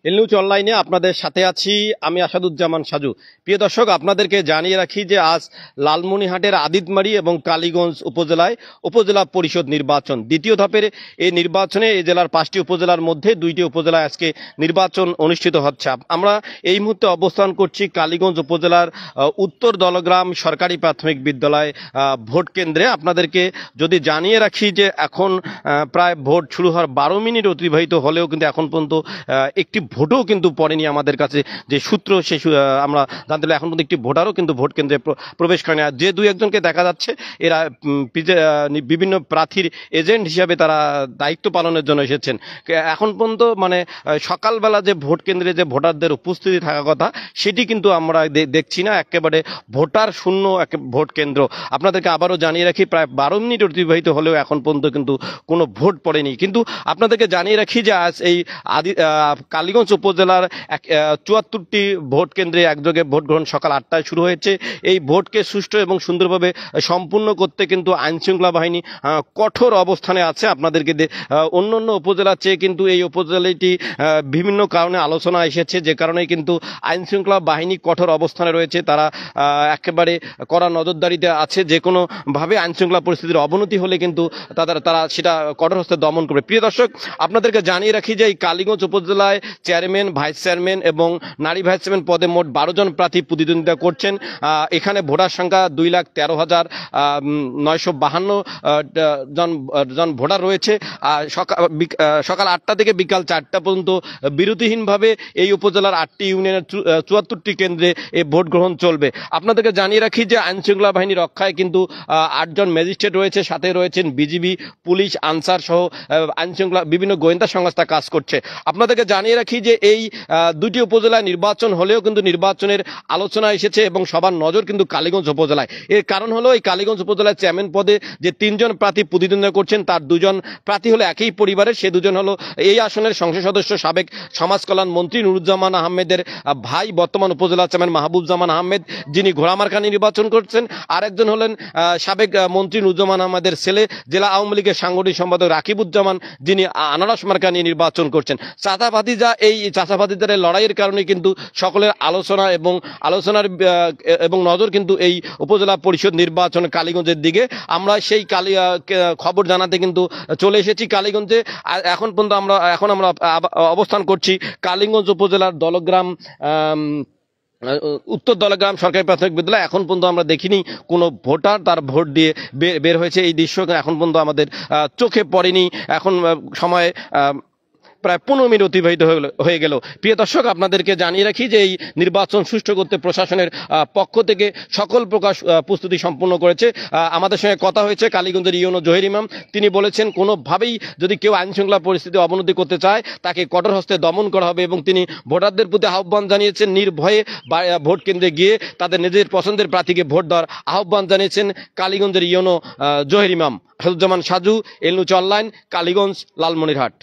এলনিউজ অনলাইনে আপনাদের সাথে আছি আমি আসাদুজ্জামান সাজু। প্রিয় দর্শক, আপনাদেরকে জানিয়ে রাখি যে আজ লালমনিরহাটের আদিতমারি এবং কালীগঞ্জ উপজেলায় উপজেলা পরিষদ নির্বাচন দ্বিতীয় ধাপের এই নির্বাচনে এই জেলার 5টি উপজেলার মধ্যে 2টি উপজেলায় আজকে নির্বাচন অনুষ্ঠিত হচ্ছে। আমরা এই মুহূর্তে অবস্থান করছি কালীগঞ্জ উপজেলার উত্তর দলগ্রাম সরকারি প্রাথমিক বিদ্যালয় ভোট কেন্দ্রে। আপনাদেরকে যদি জানিয়ে রাখি যে এখন প্রায় ভোট শুরু হওয়ার 12 মিনিট অতিবাহিত হলেও কিন্তু এখন পর্যন্ত একটি ভোটও কিন্তু পড়েনি। আমাদের কাছে যে সূত্র সে আমরা জানতে পারলাম এখন পর্যন্ত একটি ভোটারও কিন্তু ভোট কেন্দ্রে প্রবেশ করেনি। আর যে দুই একজনকে দেখা যাচ্ছে এরা বিভিন্ন প্রার্থীর এজেন্ট হিসাবে তারা দায়িত্ব পালনের জন্য এসেছেন। এখন পর্যন্ত মানে সকালবেলা যে ভোট কেন্দ্রে যে ভোটারদের উপস্থিতি থাকার কথা সেটি কিন্তু আমরা দেখছি না, একেবারে ভোটার শূন্য ভোট কেন্দ্র। আপনাদেরকে আবারও জানিয়ে রাখি প্রায় 12 মিনিট অতিবাহিত হলেও এখন পর্যন্ত কিন্তু কোনো ভোট পড়েনি। কিন্তু আপনাদেরকে জানিয়ে রাখি যে আজ এই কালীগঞ্জ উপজেলার 74টি ভোট কেন্দ্রে একযোগে ভোট গ্রহণ সকাল 8টায় শুরু হয়েছে। এই ভোটকে সুষ্ঠু এবং সুন্দরভাবে সম্পূর্ণ করতে কিন্তু আইনশৃঙ্খলা বাহিনী কঠোর অবস্থানে আছে। আপনাদেরকে অন্য উপজেলার চেয়ে কিন্তু এই উপজেলাটি বিভিন্ন কারণে আলোচনা এসেছে, যে কারণে কিন্তু আইনশৃঙ্খলা বাহিনী কঠোর অবস্থানে রয়েছে। তারা একেবারে কড়া নজরদারিতে আছে। যে কোনোভাবে আইনশৃঙ্খলা পরিস্থিতির অবনতি হলে কিন্তু তারা সেটা কঠোর হস্তে দমন করবে। প্রিয় দর্শক, আপনাদেরকে জানিয়ে রাখি যে এই কালীগঞ্জ উপজেলায় চেয়ারম্যান, ভাইস চেয়ারম্যান এবং নারী ভাইস চেয়ারম্যান পদে মোট 12 জন প্রার্থী প্রতিদ্বন্দ্বিতা করছেন। এখানে ভোটার সংখ্যা 2,13,952 জন ভোটার রয়েছে। সকাল 8টা থেকে বিকাল 4টা পর্যন্ত বিরতিহীনভাবে এই উপজেলার 8টি ইউনিয়নের 74টি কেন্দ্রে এই ভোট গ্রহণ চলবে। আপনাদেরকে জানিয়ে রাখি যে আইনশৃঙ্খলা বাহিনী রক্ষায় কিন্তু 8 জন ম্যাজিস্ট্রেট রয়েছে, সাথে রয়েছেন বিজিবি, পুলিশ, আনসার সহ আইনশৃঙ্খলা বিভিন্ন গোয়েন্দা সংস্থা কাজ করছে। আপনাদেরকে জানিয়ে রাখি যে এই 2টি উপজেলায় নির্বাচন হলেও কিন্তু নির্বাচনের আলোচনা এসেছে এবং সবার নজর কিন্তু কালীগঞ্জ উপজেলায়। এর কারণ হলো এই কালীগঞ্জ উপজেলায় চেয়ারম্যান পদে যে 3 জন প্রার্থী প্রতিদ্বন্দ্বিতা করছেন তার 2 জন প্রার্থী হলো একই পরিবারের। সে 2 জন হলো এই আসনের সংসদ সদস্য সাবেক সমাজ কল্যাণ মন্ত্রী নুরুজ্জামান আহমেদের ভাই, বর্তমান উপজেলা চেয়ারম্যান মাহবুবুজ্জামান আহমেদ, যিনি ঘোড়ামার্কা নির্বাচন করছেন। আরেকজন হলেন সাবেক মন্ত্রী নুরুজ্জামান আহমেদের ছেলে, জেলা আওয়ামী লীগের সাংগঠনিক সম্পাদক রাকিবুজ্জামান, যিনি আনারস মার্কা নিয়ে নির্বাচন করছেন। চাচা ভাতিজা, এই চাচা ভাতিজার লড়াইয়ের কারণে কিন্তু সকলের আলোচনা এবং নজর কিন্তু এই উপজেলা পরিষদ নির্বাচন কালীগঞ্জের দিকে। আমরা সেই খবর জানাতে কিন্তু চলে এসেছি কালীগঞ্জে। এখন পর্যন্ত আমরা অবস্থান করছি কালীগঞ্জ উপজেলার দলগ্রাম উত্তর দলগ্রাম সরকারি প্রাথমিক বিদ্যালয়। এখন পর্যন্ত আমরা দেখিনি কোনো ভোটার তার ভোট দিয়ে বের হয়েছে। এই দৃশ্য এখন পর্যন্ত আমাদের চোখে পড়েনি। এখন সময় প্রায় 15 মিনিট অতিবাহিত হয়ে গেল। প্রিয় দর্শক, আপনাদেরকে জানিয়ে রাখি যে এই নির্বাচন সুষ্ঠু করতে প্রশাসনের পক্ষ থেকে সকল প্রকার প্রস্তুতি সম্পূর্ণ করেছে। আমাদের সঙ্গে কথা হয়েছে কালীগঞ্জের ইউনো জহির ইমাম। তিনি বলেছেন কোনোভাবেই যদি কেউ আইনশৃঙ্খলা পরিস্থিতি অবনতি করতে চায় তাকে কঠোর হস্তে দমন করা হবে এবং তিনি ভোটারদের প্রতি আহ্বান জানিয়েছেন নির্ভয়ে ভোট কেন্দ্রে গিয়ে তাদের নিজের পছন্দের প্রার্থীকে ভোট দেওয়ার আহ্বান জানিয়েছেন কালীগঞ্জের ইউনো জহির ইমাম। আসাদুজ্জামান সাজু, এলনিউজ অনলাইন, কালীগঞ্জ, লালমনিরহাট।